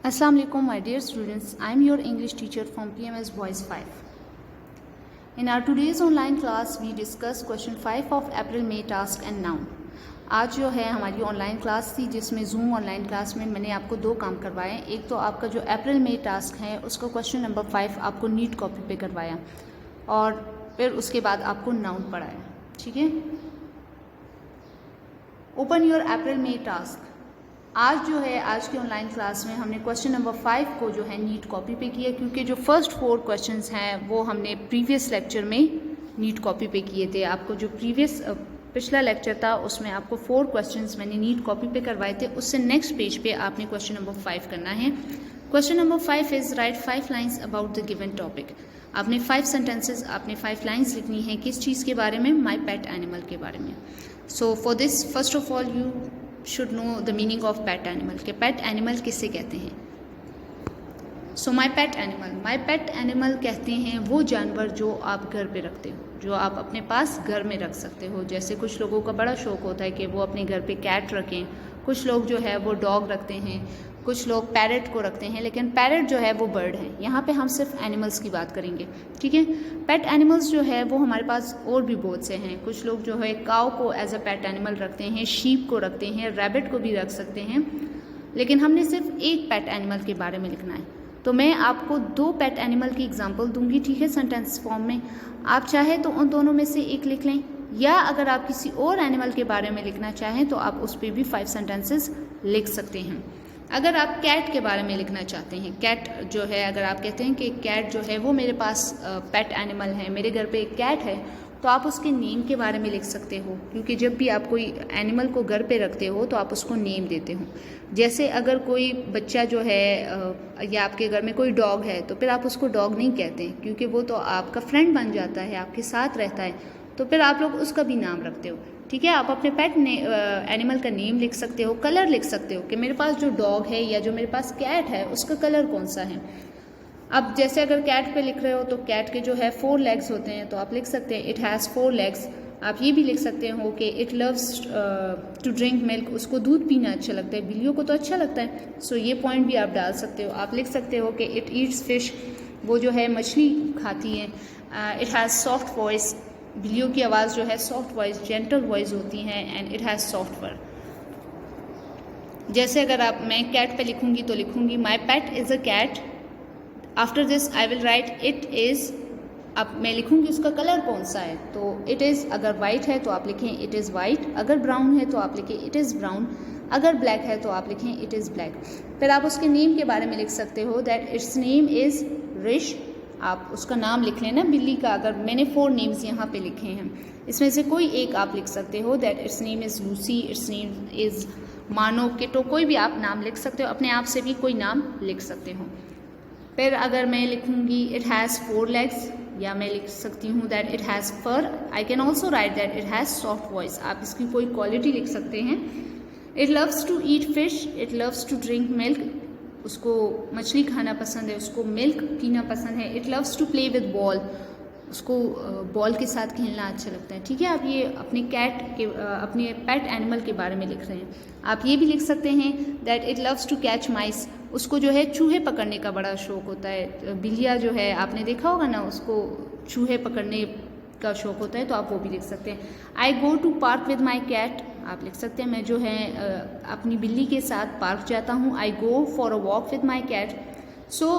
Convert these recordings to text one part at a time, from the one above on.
Assalamu alaikum, my dear students. I am your English teacher from PMS Boys 5. In our today's online class, we discuss question 5 of April May task and noun. आज जो है हमारी online class थी जिसमें zoom online class में मैंने आपको दो काम करवाए। एक तो आपका जो अप्रैल मई टास्क है उसका क्वेश्चन नंबर 5 आपको नीट कॉपी पे करवाया और फिर उसके बाद आपको नाउन पढ़ाया। ठीक है, open your April May task. आज जो है आज की ऑनलाइन क्लास में हमने क्वेश्चन नंबर 5 को जो है नीट कॉपी पे किया, क्योंकि जो फर्स्ट 4 क्वेश्चंस हैं वो हमने प्रीवियस लेक्चर में नीट कॉपी पे किए थे। आपको जो पिछला लेक्चर था उसमें आपको 4 क्वेश्चंस मैंने नीट कॉपी पे करवाए थे। उससे नेक्स्ट पेज पे आपने क्वेश्चन नंबर 5 करना है। Question number 5 is right 5 lines about the given topic. आपने 5 सेंटेंसेज, आपने 5 लाइन्स लिखनी है किस चीज़ के बारे में? माई पेट एनिमल के बारे में। So for this first of all you should know the meaning of pet animal के पेट एनिमल किससे कहते हैं। सो माई पेट एनिमल कहते हैं वो जानवर जो आप घर पे रखते हो, जो आप अपने पास घर में रख सकते हो। जैसे कुछ लोगों का बड़ा शौक होता है कि वो अपने घर पे कैट रखें, कुछ लोग जो है वो डॉग रखते हैं, कुछ लोग पैरट को रखते हैं, लेकिन पैरट जो है वो बर्ड है। यहाँ पे हम सिर्फ एनिमल्स की बात करेंगे। ठीक है, पेट एनिमल्स जो है वो हमारे पास और भी बहुत से हैं। कुछ लोग जो है काऊ को एज अ पेट एनिमल रखते हैं, शीप को रखते हैं, रैबिट को भी रख सकते हैं, लेकिन हमने सिर्फ एक पेट एनिमल के बारे में लिखना है। तो मैं आपको 2 पेट एनिमल की एग्जाम्पल दूंगी, ठीक है, सेंटेंस फॉर्म में। आप चाहे तो उन दोनों में से एक लिख लें, या अगर आप किसी और एनिमल के बारे में लिखना चाहें तो आप उस पर भी 5 सेंटेंसेस लिख सकते हैं। अगर आप कैट के बारे में लिखना चाहते हैं, कैट जो है, अगर आप कहते हैं कि कैट जो है वो मेरे पास पेट एनिमल है, मेरे घर पे एक कैट है, तो आप उसके नेम के बारे में लिख सकते हो, क्योंकि जब भी आप कोई एनिमल को घर पे रखते हो तो आप उसको नेम देते हो। जैसे अगर कोई बच्चा जो है या आपके घर में कोई डॉग है तो फिर आप उसको डॉग नहीं कहते, क्योंकि वो तो आपका फ्रेंड बन जाता है, आपके साथ रहता है, तो फिर आप लोग उसका भी नाम रखते हो। ठीक है, आप अपने पेट एनिमल का नेम लिख सकते हो, कलर लिख सकते हो कि मेरे पास जो डॉग है या जो मेरे पास कैट है उसका कलर कौन सा है। अब जैसे अगर कैट पे लिख रहे हो तो कैट के जो है 4 लेग्स होते हैं, तो आप लिख सकते हैं इट हैज़ 4 लेग्स। आप ये भी लिख सकते हो कि it loves to drink milk, उसको दूध पीना अच्छा लगता है, बिल्लियों को तो अच्छा लगता है। सो ये पॉइंट भी आप डाल सकते हो। आप लिख सकते हो कि इट ईट्स फिश, वो जो है मछली खाती है। इट हैज़ सॉफ्ट वॉइस, बिल्लियों की आवाज़ जो है सॉफ्ट वॉइस, जेंटल वॉइस होती है। And it has soft fur. जैसे अगर मैं कैट पे लिखूंगी तो लिखूंगी my pet is a cat. After this I will write it is. अब मैं लिखूंगी उसका कलर कौन सा है, तो इट इज़ अगर वाइट है तो आप लिखें इट इज़ वाइट, अगर ब्राउन है तो आप लिखें इट इज़ ब्राउन, अगर ब्लैक है तो आप लिखें इट इज़ ब्लैक। फिर आप उसके नेम के बारे में लिख सकते हो दैट इट्स नेम इज़ रिश। आप उसका नाम लिख लेना बिल्ली का। अगर मैंने 4 नेम्स यहाँ पे लिखे हैं, इसमें से कोई एक आप लिख सकते हो that it's name is Lucy, it's name is मानो, किटो, कोई भी आप नाम लिख सकते हो, अपने आप से भी कोई नाम लिख सकते हो। फिर अगर मैं लिखूंगी इट हैज़ 4 लेग्स, या मैं लिख सकती हूँ that it has fur. I can also write that it has soft voice. आप इसकी कोई क्वालिटी लिख सकते हैं। It loves to eat fish, it loves to drink milk, उसको मछली खाना पसंद है, उसको मिल्क पीना पसंद है। It loves to play with ball, उसको बॉल के साथ खेलना अच्छा लगता है। ठीक है, आप ये अपने अपने पेट एनिमल के बारे में लिख रहे हैं। आप ये भी लिख सकते हैं that it loves to catch mice, उसको जो है चूहे पकड़ने का बड़ा शौक होता है। बिल्लियाँ जो है आपने देखा होगा ना, उसको चूहे पकड़ने का शौक होता है, तो आप वो भी लिख सकते हैं। I go to park with my cat, आप लिख सकते हैं मैं जो है अपनी बिल्ली के साथ पार्क जाता हूँ। I go for a walk with my cat. So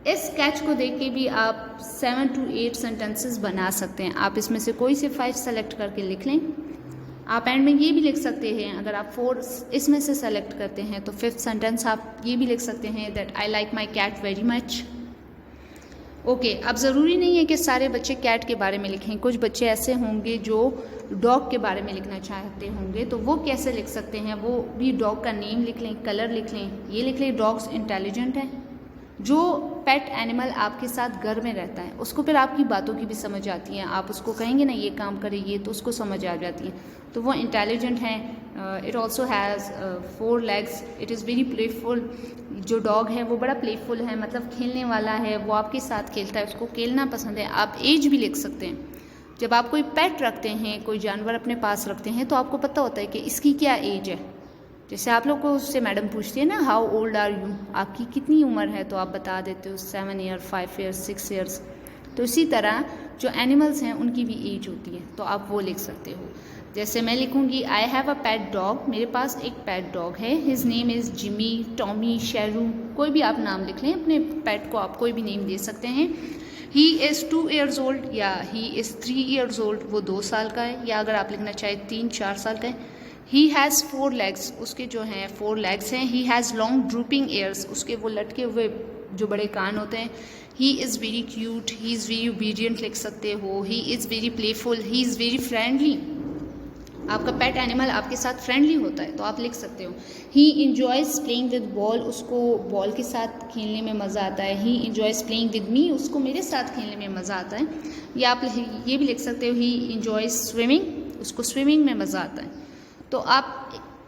इस स्केच को देख के भी आप 7 to 8 सेंटेंसेस बना सकते हैं। आप इसमें से कोई से 5 सेलेक्ट करके लिख लें। आप एंड में ये भी लिख सकते हैं, अगर आप 4 इसमें से सेलेक्ट करते हैं तो 5th सेंटेंस आप ये भी लिख सकते हैं that I like my cat very much. Okay, अब ज़रूरी नहीं है कि सारे बच्चे कैट के बारे में लिखें। कुछ बच्चे ऐसे होंगे जो डॉग के बारे में लिखना चाहते होंगे, तो वो कैसे लिख सकते हैं? वो भी डॉग का नेम लिख लें, कलर लिख लें, ये लिख लें डॉग्स इंटेलिजेंट है। जो पेट एनिमल आपके साथ घर में रहता है उसको फिर आपकी बातों की भी समझ आती है। आप उसको कहेंगे ना ये काम करे, ये तो उसको समझ आ जाती है, तो वो इंटेलिजेंट है। It also has 4 legs, it is very playful. जो डॉग है वो बड़ा प्लेफुल है, मतलब खेलने वाला है, वो आपके साथ खेलता है, उसको खेलना पसंद है। आप एज भी लिख सकते हैं। जब आप कोई पेट रखते हैं, कोई जानवर अपने पास रखते हैं, तो आपको पता होता है कि इसकी क्या एज है। जैसे आप लोग को उससे मैडम पूछती है ना, हाउ ओल्ड आर यू, आपकी कितनी उम्र है, तो आप बता देते हो 7 ईयर, 5 ईयर्स, 6 ईयर्स। तो इसी तरह जो एनिमल्स हैं उनकी भी एज होती है, तो आप वो लिख सकते हो। जैसे मैं लिखूंगी I have a pet dog, मेरे पास एक पेट डॉग है, his name is Jimmy, Tommy, Sheru, कोई भी आप नाम लिख लें अपने पेट को, आप कोई भी नेम दे सकते हैं। ही इज़ 2 ईयर्स ओल्ड या ही इज़ 3 ईयर्स ओल्ड, वो 2 साल का है, या अगर आप लिखना चाहें 3-4 साल का है। ही हैज़ 4 लेग्स, उसके जो हैं 4 लेग्स हैं। He has long drooping years, उसके वो लटके हुए जो बड़े कान होते हैं। He is very cute, he is very obedient लिख सकते हो। He is very playful, he is very friendly, आपका पेट एनिमल आपके साथ फ्रेंडली होता है तो आप लिख सकते हो। ही इंजॉयज़ प्लेइंग विद बॉल, उसको बॉल के साथ खेलने में मज़ा आता है। ही इंजॉयज़ प्लेइंग विद मी, उसको मेरे साथ खेलने में मज़ा आता है। या आप ये भी लिख सकते हो ही इंजॉयज़ स्विमिंग, उसको स्विमिंग में मज़ा आता है। तो आप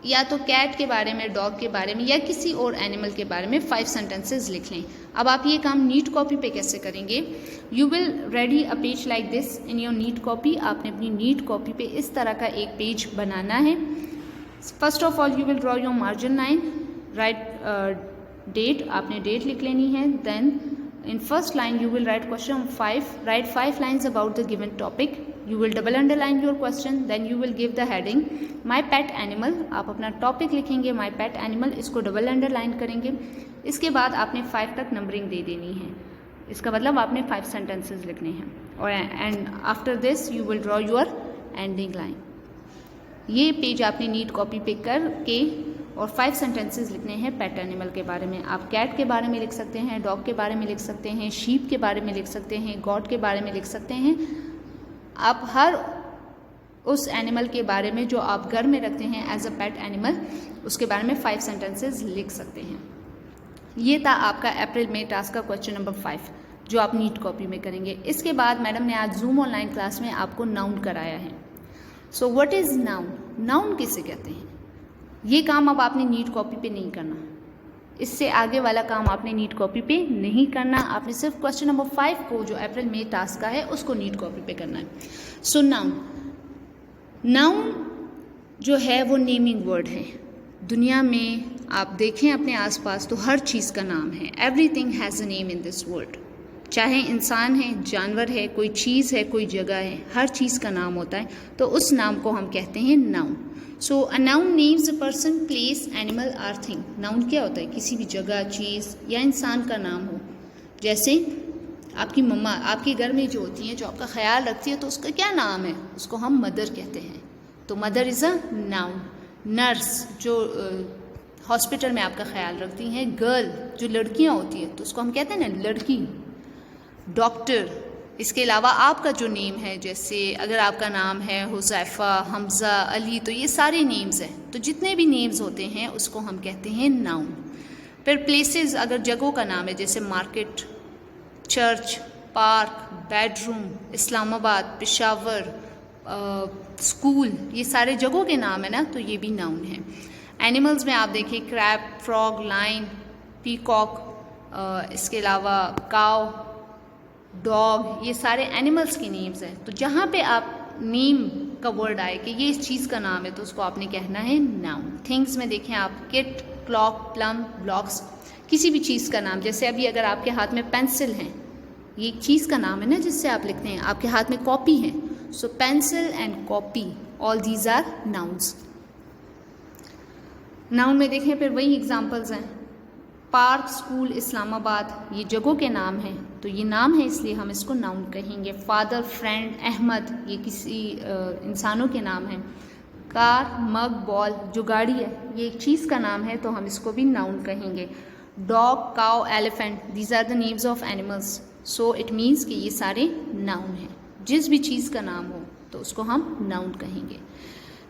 या तो कैट के बारे में, डॉग के बारे में, या किसी और एनिमल के बारे में 5 सेंटेंसेस लिख लें। अब आप ये काम नीट कॉपी पे कैसे करेंगे? You will ready a page like this in your neat copy. आपने अपनी नीट कॉपी पे इस तरह का एक पेज बनाना है। First of all you will draw your margin line, right date, आपने डेट लिख लेनी है। Then in first line you will write question 5, write 5 lines about the given topic. You will double underline your question, then you will give the heading my pet animal. आप अपना topic लिखेंगे my pet animal, इसको double underline करेंगे। इसके बाद आपने 5 तक numbering दे देनी है, इसका मतलब आपने 5 सेंटेंसेस लिखने हैं। और and after this you will draw your ending line. ये पेज आपने नीट कॉपी पे करके और 5 सेंटेंसेस लिखने हैं पेट एनिमल के बारे में। आप कैट के बारे में लिख सकते हैं, डॉग के बारे में लिख सकते हैं, शीप के बारे में लिख सकते हैं, गॉट के बारे में लिख सकते हैं। आप हर उस एनिमल के बारे में जो आप घर में रखते हैं एज अ पेट एनिमल, उसके बारे में 5 सेंटेंसेस लिख सकते हैं। ये था आपका अप्रैल में टास्क का क्वेश्चन नंबर 5 जो आप नीट कॉपी में करेंगे। इसके बाद मैडम ने आज जूम ऑनलाइन क्लास में आपको नाउन कराया है। So what is noun? Noun किसे कहते हैं? ये काम अब आपने नीट कॉपी पे नहीं करना, इससे आगे वाला काम आपने नीट कॉपी पे नहीं करना। आपने सिर्फ क्वेश्चन नंबर 5 को जो अप्रैल में टास्क का है उसको नीट कॉपी पे करना है। सो नाउन, नाउन जो है वो नेमिंग वर्ड है। दुनिया में आप देखें अपने आसपास तो हर चीज़ का नाम है। Everything has a name in this world, चाहे इंसान है, जानवर है, कोई चीज़ है, कोई जगह है, हर चीज़ का नाम होता है, तो उस नाम को हम कहते हैं noun. So a noun names a person, place, animal or thing. Noun क्या होता है? किसी भी जगह, चीज़ या इंसान का नाम हो। जैसे आपकी मम्मा आपके घर में जो होती हैं, जो आपका ख्याल रखती है, तो उसका क्या नाम है? उसको हम मदर कहते हैं, तो mother is a noun. Nurse जो हॉस्पिटल में आपका ख्याल रखती हैं, गर्ल जो लड़कियां होती हैं, तो उसको हम कहते हैं ना लड़की। डॉक्टर, इसके अलावा आपका जो नेम है, जैसे अगर आपका नाम है हुज़ैफ़ा, हमज़ा, अली, तो ये सारे नेम्स हैं। तो जितने भी नेम्स होते हैं उसको हम कहते हैं नाउन। फिर प्लेसेस, अगर जगहों का नाम है, जैसे market, church, park, bedroom, Islamabad, Peshawar, school, ये सारे जगहों के नाम है ना, तो ये भी नाउन है। एनिमल्स में आप देखिए क्रैब, फ्रॉग, लाइन, पीकॉक, इसके अलावा काव, डॉग, ये सारे एनिमल्स की नेम्स हैं। तो जहाँ पे आप नेम का वर्ड आए कि ये इस चीज़ का नाम है, तो उसको आपने कहना है नाउन। थिंग्स में देखें आप किट, क्लॉक, प्लम, ब्लॉक्स, किसी भी चीज़ का नाम। जैसे अभी अगर आपके हाथ में पेंसिल है, ये एक चीज़ का नाम है ना जिससे आप लिखते हैं। आपके हाथ में कॉपी है, so pencil and copy, all these are nouns. Noun में देखें फिर वही एग्जाम्पल्स हैं, पार्क, स्कूल, इस्लामाबाद, ये जगहों के नाम हैं, तो ये नाम है इसलिए हम इसको नाउन कहेंगे। फादर, फ्रेंड, अहमद, ये किसी इंसानों के नाम हैं। कार, मग, बॉल, जो गाड़ी है, ये एक चीज़ का नाम है, तो हम इसको भी नाउन कहेंगे। Dog, cow, elephant, these are the names of animals, so it means कि ये सारे नाउन हैं। जिस भी चीज़ का नाम हो तो उसको हम नाउन कहेंगे।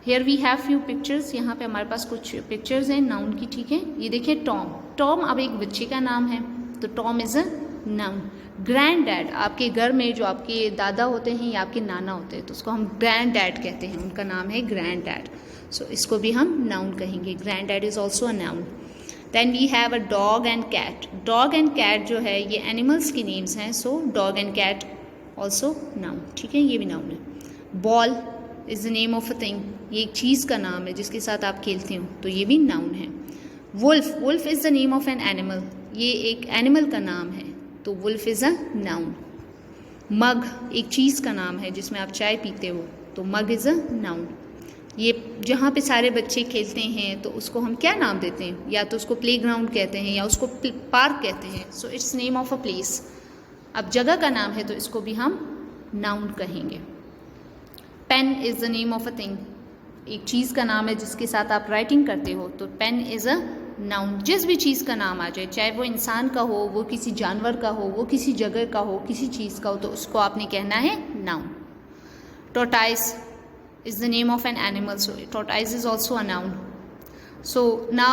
Here we have few pictures, यहाँ पे हमारे पास कुछ पिक्चर्स हैं नाउन की, ठीक है। ये देखिए टॉम, टॉम अब एक बच्चे का नाम है, तो Tom is a noun. Grand dad, आपके घर में जो आपके दादा होते हैं या आपके नाना होते हैं, तो उसको हम ग्रैंड डैड कहते हैं, उनका नाम है ग्रैंड डैड, सो इसको भी हम नाउन कहेंगे। Grand dad is also a noun. Then we have a dog and cat. Dog and cat जो है ये एनिमल्स की नेम्स हैं, so dog and cat also noun, ठीक है, ये भी नाउन है। Ball, is the name of a thing, ये एक चीज़ का नाम है जिसके साथ आप खेलते हो, तो ये भी नाउन है। Wolf, wolf is the name of an animal, ये एक एनिमल का नाम है, तो wolf is a noun. Mug एक चीज़ का नाम है जिसमें आप चाय पीते हो, तो मग इज़ अ नाउन। ये जहाँ पे सारे बच्चे खेलते हैं तो उसको हम क्या नाम देते हैं, या तो उसको प्लेग्राउंड कहते हैं या उसको पार्क कहते हैं, so it's name of a place. अब जगह का नाम है तो इसको भी हम नाउन कहेंगे। Pen is the name of a thing, एक चीज़ का नाम है जिसके साथ आप राइटिंग करते हो, तो पेन इज़ अ नाउन। जिस भी चीज़ का नाम आ जाए, चाहे वो इंसान का हो, वो किसी जानवर का हो, वो किसी जगह का हो, किसी चीज़ का हो, तो उसको आपने कहना है noun. टोर्टाइस is the name of an animal, so tortoise is also a noun. So now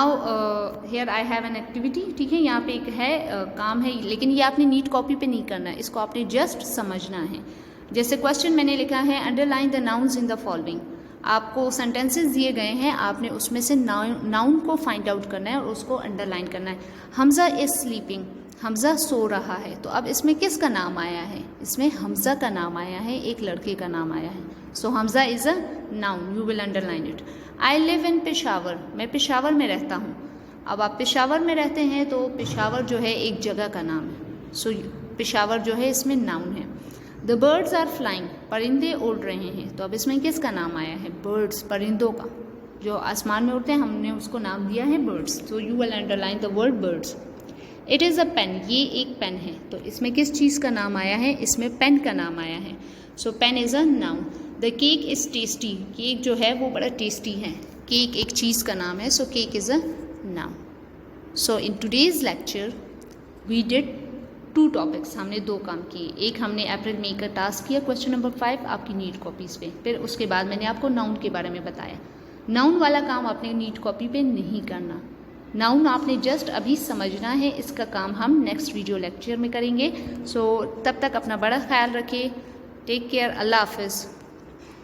here I have an activity, ठीक है, यहाँ पे एक है काम है, लेकिन ये आपने नीट कॉपी पे नहीं करना है, इसको आपने जस्ट समझना है। जैसे क्वेश्चन मैंने लिखा है underline the nouns in the following, आपको सेंटेंसेस दिए गए हैं, आपने उसमें से नाउन को फाइंड आउट करना है और उसको अंडरलाइन करना है। हमजा इज स्लीपिंग, हमजा सो रहा है, तो अब इसमें किसका नाम आया है, इसमें हमजा का नाम आया है, एक लड़के का नाम आया है, so Hamza is a noun, you will underline it. I live in Peshawar, मैं पेशावर में रहता हूँ। अब आप पेशावर में रहते हैं तो पेशावर जो है एक जगह का नाम है, सो पेशावर जो है इसमें नाउन है। द बर्ड्स आर फ्लाइंग, परिंदे उड़ रहे हैं, तो अब इसमें किसका नाम आया है, बर्ड्स, परिंदों का, जो आसमान में उड़ते हैं, हमने उसको नाम दिया है बर्ड्स, तो you will underline the word birds. It is a pen, ये एक पेन है, तो इसमें किस चीज़ का नाम आया है, इसमें पेन का नाम आया है, so pen is a noun. The cake is tasty, cake जो है वो बड़ा टेस्टी है, केक एक चीज़ का नाम है, so cake is a noun. So in today's lecture we did 2 topics, हमने 2 काम किए। एक हमने अप्रैल मई का टास्क किया, क्वेश्चन नंबर 5 आपकी नीट कॉपीज़ पे, फिर उसके बाद मैंने आपको नाउन के बारे में बताया। नाउन वाला काम आपने नीट कॉपी पे नहीं करना, नाउन आपने जस्ट अभी समझना है, इसका काम हम नेक्स्ट वीडियो लेक्चर में करेंगे। सो तब तक अपना बड़ा ख्याल रखिए, टेक केयर, अल्लाह हाफिज़।